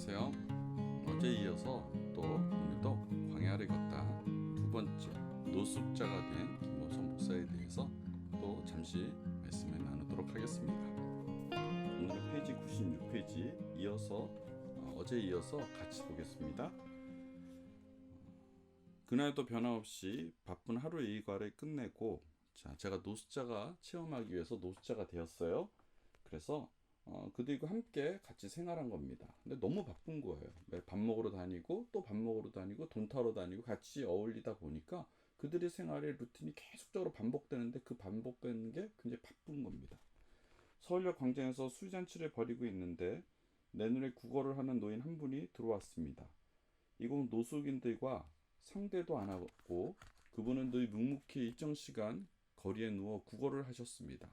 안녕하세요. 어제 이어서 또 오늘도 광야를 걷다 두 번째 노숙자가 된 김호성 목사에 대해서 또 잠시 말씀을 나누도록 하겠습니다. 오늘은 페이지 96페이지 어제 이어서 같이 보겠습니다. 그날도 변함없이 바쁜 하루 일과를 끝내고 제가 노숙자가 체험하기 위해서 노숙자가 되었어요. 그래서 그들과 함께 같이 생활한 겁니다. 근데 너무 바쁜 거예요. 매일 밥 먹으러 다니고 또 밥 먹으러 다니고 돈 타러 다니고 같이 어울리다 보니까 그들의 생활의 루틴이 계속적으로 반복되는데 그 반복되는 게 굉장히 바쁜 겁니다. 서울역 광장에서 술잔치를 벌이고 있는데 내 눈에 구걸을 하는 노인 한 분이 들어왔습니다. 이곳 노숙인들과 상대도 안 하고 그분은 늘 묵묵히 일정 시간 거리에 누워 구걸을 하셨습니다.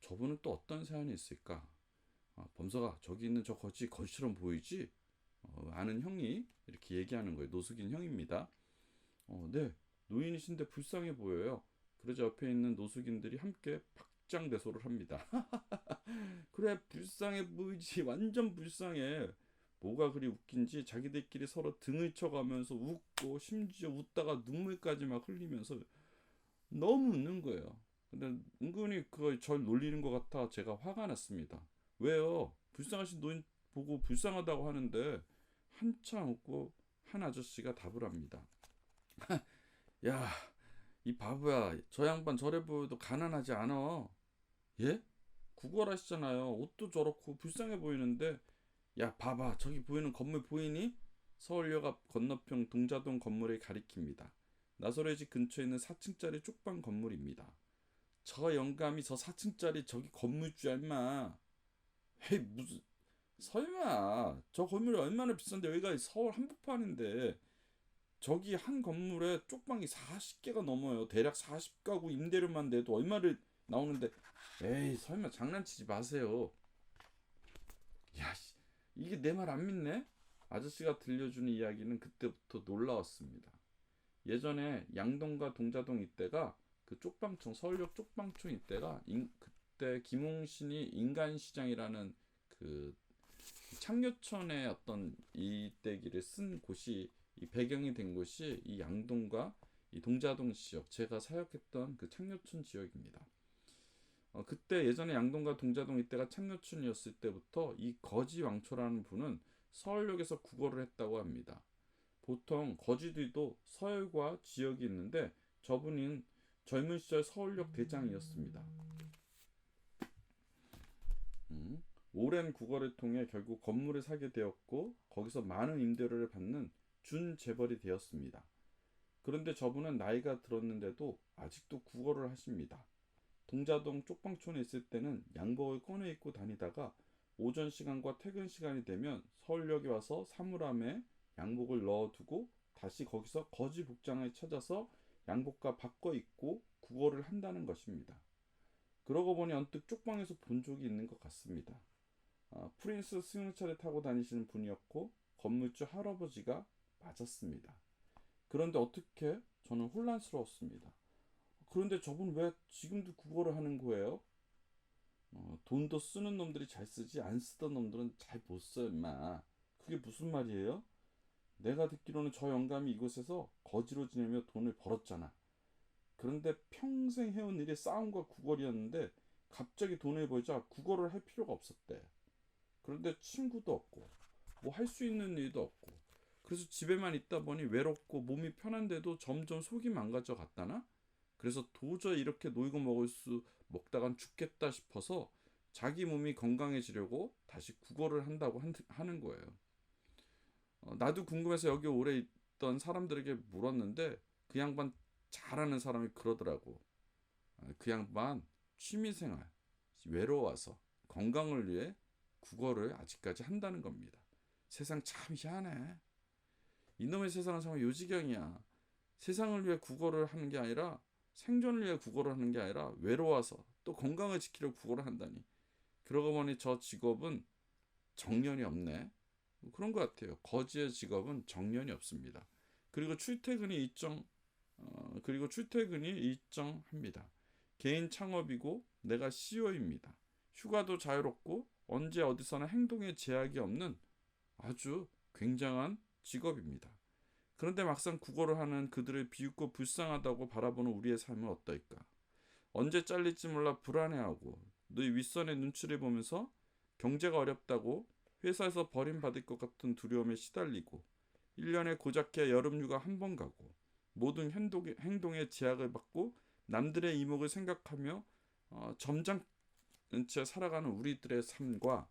저분은 또 어떤 사연이 있을까? 범서가 저기 있는 저 거지처럼 보이지? 아는 형이 이렇게 얘기하는 거예요. 노숙인 형입니다. 네, 노인이신데 불쌍해 보여요. 그러자 옆에 있는 노숙인들이 함께 박장대소를 합니다. 그래, 불쌍해 보이지. 완전 불쌍해. 뭐가 그리 웃긴지 자기들끼리 서로 등을 쳐가면서 웃고 심지어 웃다가 눈물까지 막 흘리면서 너무 웃는 거예요. 근데 은근히 그걸 절 놀리는 것 같아 제가 화가 났습니다. 왜요? 불쌍하신 노인 보고 불쌍하다고 하는데 한참 웃고 한 아저씨가 답을 합니다. 야, 이 바보야. 저 양반 저래 보여도 가난하지 않아. 예? 구걸하시잖아요. 옷도 저렇고 불쌍해 보이는데 야, 봐봐. 저기 보이는 건물 보이니? 서울역 앞 건너편 동자동 건물을 가리킵니다. 나소래 집 근처에 있는 4층짜리 쪽방 건물입니다. 저 영감이 저 4층짜리 저기 건물주야 임마. 헤이 무슨 설마 저 건물이 얼마나 비싼데 여기가 서울 한복판인데 저기 한 건물에 쪽방이 40개가 넘어요. 대략 40가구 임대료만 내도 얼마를 나오는데 에이 설마 장난치지 마세요. 야 이게 내 말 안 믿네? 아저씨가 들려주는 이야기는 그때부터 놀라웠습니다. 예전에 양동과 동자동 이때가 그 쪽방촌 서울역 쪽방촌 이때가 그때 김홍신이 인간시장이라는 그 창녀촌의 어떤 이때기를 쓴 곳이 이 배경이 된 곳이 이 양동과 이 동자동 지역 제가 사역했던 그 창녀촌 지역입니다. 그때 예전에 양동과 동자동 이때가 창녀촌이었을 때부터 이 거지왕초라는 분은 서울역에서 구걸을 했다고 합니다. 보통 거지들도 서열과 지역이 있는데 저분은 젊은 시절 서울역 대장이었습니다. 오랜 구걸을 통해 결국 건물을 사게 되었고 거기서 많은 임대료를 받는 준재벌이 되었습니다. 그런데 저분은 나이가 들었는데도 아직도 구걸을 하십니다. 동자동 쪽방촌에 있을 때는 양복을 꺼내 입고 다니다가 오전 시간과 퇴근 시간이 되면 서울역에 와서 사물함에 양복을 넣어두고 다시 거기서 거지 복장을 찾아서 양복과 바꿔 입고 구걸을 한다는 것입니다. 그러고 보니 언뜻 쪽방에서 본 적이 있는 것 같습니다. 프린스 승용차를 타고 다니시는 분이었고 건물주 할아버지가 맞았습니다. 그런데 어떻게 저는 혼란스러웠습니다. 그런데 저분 왜 지금도 구걸을 하는 거예요? 돈도 쓰는 놈들이 잘 쓰지 안 쓰던 놈들은 잘 못 써 임마. 그게 무슨 말이에요? 내가 듣기로는 저 영감이 이곳에서 거지로 지내며 돈을 벌었잖아. 그런데 평생 해온 일이 싸움과 구걸이었는데 갑자기 돈을 벌자 구걸을 할 필요가 없었대. 그런데 친구도 없고 뭐 할 수 있는 일도 없고 그래서 집에만 있다 보니 외롭고 몸이 편한데도 점점 속이 망가져 갔다나? 그래서 도저히 이렇게 놀고 먹다간 죽겠다 싶어서 자기 몸이 건강해지려고 다시 구걸을 한다고 하는 거예요. 나도 궁금해서 여기 오래 있던 사람들에게 물었는데 그 양반 잘하는 사람이 그러더라고. 그 양반 취미생활, 외로워서 건강을 위해 구걸을 아직까지 한다는 겁니다. 세상 참 희한해. 이놈의 세상은 정말 요지경이야. 세상을 위해 구걸을 하는 게 아니라 생존을 위해 구걸을 하는 게 아니라 외로워서 또 건강을 지키려고 구걸을 한다니. 그러고 보니 저 직업은 정년이 없네. 그런 것 같아요. 거지의 직업은 정년이 없습니다. 그리고 출퇴근이 일정합니다. 개인 창업이고 내가 CEO입니다. 휴가도 자유롭고 언제 어디서나 행동에 제약이 없는 아주 굉장한 직업입니다. 그런데 막상 구걸을 하는 그들을 비웃고 불쌍하다고 바라보는 우리의 삶은 어떨까? 언제 잘릴지 몰라 불안해하고 너희 윗선의 눈치를 보면서 경제가 어렵다고 회사에서 버림받을 것 같은 두려움에 시달리고 1년에 고작해야 여름휴가 한 번 가고 모든 행동에 제약을 받고 남들의 이목을 생각하며 점잖은 채 살아가는 우리들의 삶과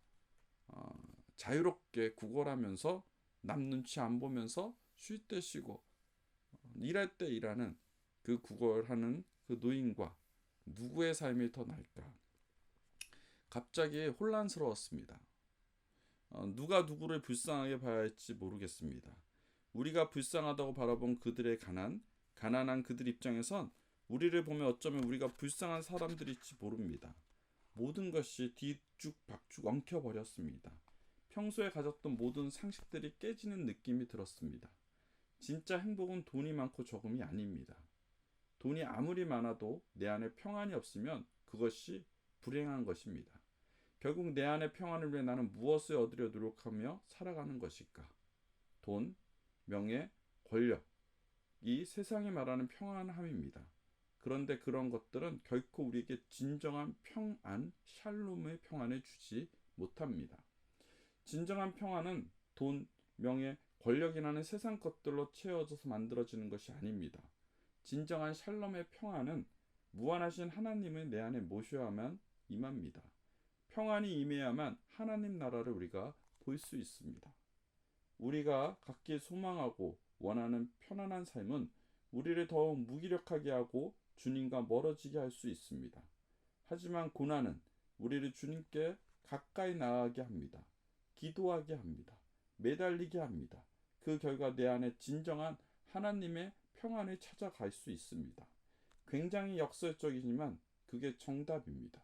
자유롭게 구걸하면서 남 눈치 안 보면서 쉴 때 쉬고 일할 때 일하는 그 구걸하는 그 노인과 누구의 삶이 더 나을까? 갑자기 혼란스러웠습니다. 누가 누구를 불쌍하게 봐야 할지 모르겠습니다. 우리가 불쌍하다고 바라본 그들의 가난한 그들 입장에선 우리를 보면 어쩌면 우리가 불쌍한 사람들일지 모릅니다. 모든 것이 뒤죽박죽 엉켜버렸습니다. 평소에 가졌던 모든 상식들이 깨지는 느낌이 들었습니다. 진짜 행복은 돈이 많고 적음이 아닙니다. 돈이 아무리 많아도 내 안에 평안이 없으면 그것이 불행한 것입니다. 결국 내 안의 평안을 위해 나는 무엇을 얻으려 노력하며 살아가는 것일까? 돈, 명예, 권력, 이 세상이 말하는 평안함입니다. 그런데 그런 것들은 결코 우리에게 진정한 평안, 샬롬의 평안을 주지 못합니다. 진정한 평안은 돈, 명예, 권력이라는 세상 것들로 채워져서 만들어지는 것이 아닙니다. 진정한 샬롬의 평안은 무한하신 하나님을 내 안에 모셔야만 임합니다. 평안이 임해야만 하나님 나라를 우리가 볼 수 있습니다. 우리가 갖기 소망하고 원하는 편안한 삶은 우리를 더욱 무기력하게 하고 주님과 멀어지게 할 수 있습니다. 하지만 고난은 우리를 주님께 가까이 나아가게 합니다. 기도하게 합니다. 매달리게 합니다. 그 결과 내 안에 진정한 하나님의 평안을 찾아갈 수 있습니다. 굉장히 역설적이지만 그게 정답입니다.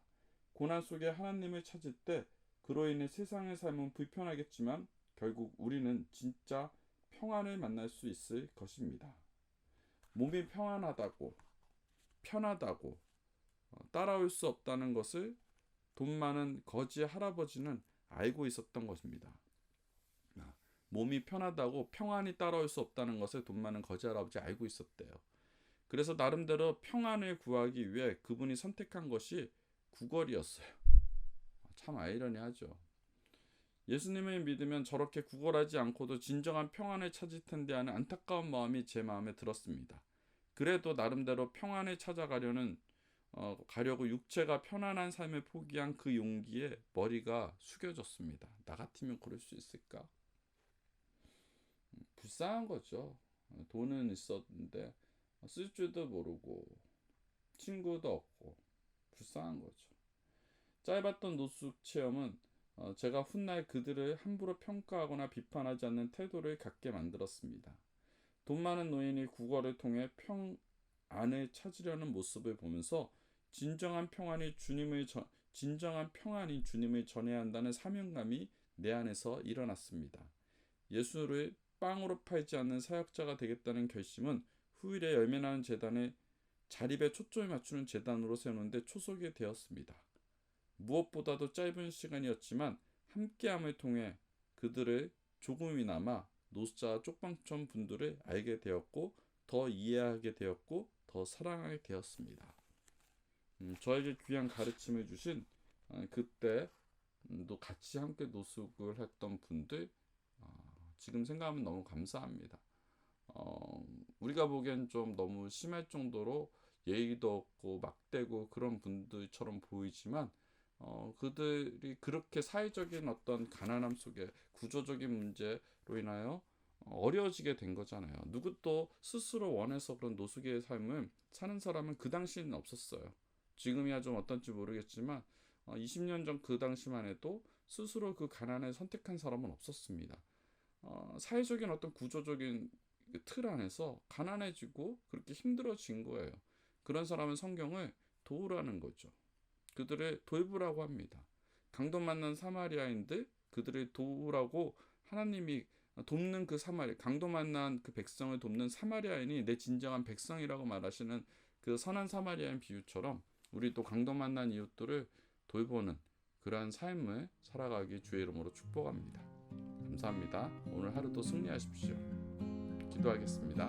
고난 속에 하나님을 찾을 때 그로 인해 세상의 삶은 불편하겠지만 결국 우리는 진짜 평안을 만날 수 있을 것입니다. 몸이 편하다고 따라올 수 없다는 것을 돈 많은 거지 할아버지는 알고 있었던 것입니다. 몸이 편하다고 평안이 따라올 수 없다는 것을 돈 많은 거지 할아버지 알고 있었대요. 그래서 나름대로 평안을 구하기 위해 그분이 선택한 것이 구걸이었어요. 참 아이러니하죠. 예수님을 믿으면 저렇게 구걸하지 않고도 진정한 평안을 찾을 텐데 하는 안타까운 마음이 제 마음에 들었습니다. 그래도 나름대로 평안을 가려고 육체가 편안한 삶을 포기한 그 용기에 머리가 숙여졌습니다. 나 같으면 그럴 수 있을까? 불쌍한 거죠. 돈은 있었는데 쓸 줄도 모르고 친구도 없고 불쌍한 거죠. 짧았던 노숙 체험은 제가 훗날 그들을 함부로 평가하거나 비판하지 않는 태도를 갖게 만들었습니다. 돈 많은 노인이 구걸을 통해 평안을 찾으려는 모습을 보면서 진정한 평안인 주님을 전해야 한다는 사명감이 내 안에서 일어났습니다. 예수를 빵으로 팔지 않는 사역자가 되겠다는 결심은 후일에 열매나는 재단의 자립에 초점을 맞추는 재단으로 세우는데 초석이 되었습니다. 무엇보다도 짧은 시간이었지만 함께함을 통해 그들을 조금이나마 노숙자 쪽방촌 분들을 알게 되었고 더 이해하게 되었고 더 사랑하게 되었습니다. 저에게 귀한 가르침을 주신 그때도 같이 함께 노숙을 했던 분들 지금 생각하면 너무 감사합니다. 우리가 보기엔 좀 너무 심할 정도로 예의도 없고 막대고 그런 분들처럼 보이지만 그들이 그렇게 사회적인 어떤 가난함 속에 구조적인 문제로 인하여 어려워지게 된 거잖아요. 누구도 스스로 원해서 그런 노숙의 삶을 사는 사람은 그 당시에는 없었어요. 지금이야 좀 어떤지 모르겠지만 20년 전 그 당시만 해도 스스로 그 가난을 선택한 사람은 없었습니다. 사회적인 어떤 구조적인 틀 안에서 가난해지고 그렇게 힘들어진 거예요. 그런 사람은 성경을 도우라는 거죠. 그들을 돌보라고 합니다. 강도 만난 사마리아인들 그들을 도우라고 하나님이 돕는 강도 만난 그 백성을 돕는 사마리아인이 내 진정한 백성이라고 말하시는 그 선한 사마리아인 비유처럼 우리도 강도 만난 이웃들을 돌보는 그러한 삶을 살아가기 주의 이름으로 축복합니다. 감사합니다. 오늘 하루도 승리하십시오. 기도하겠습니다.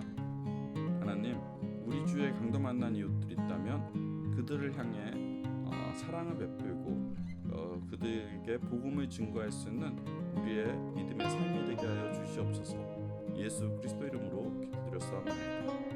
하나님, 우리 주위에 강도 만난 이웃들이 있다면 그들을 향해 사랑을 베풀고 그들에게 복음을 증거할 수 있는 우리의 믿음의 삶이 되게 하여 주시옵소서. 예수 그리스도 이름으로 기도드렸사옵나이다.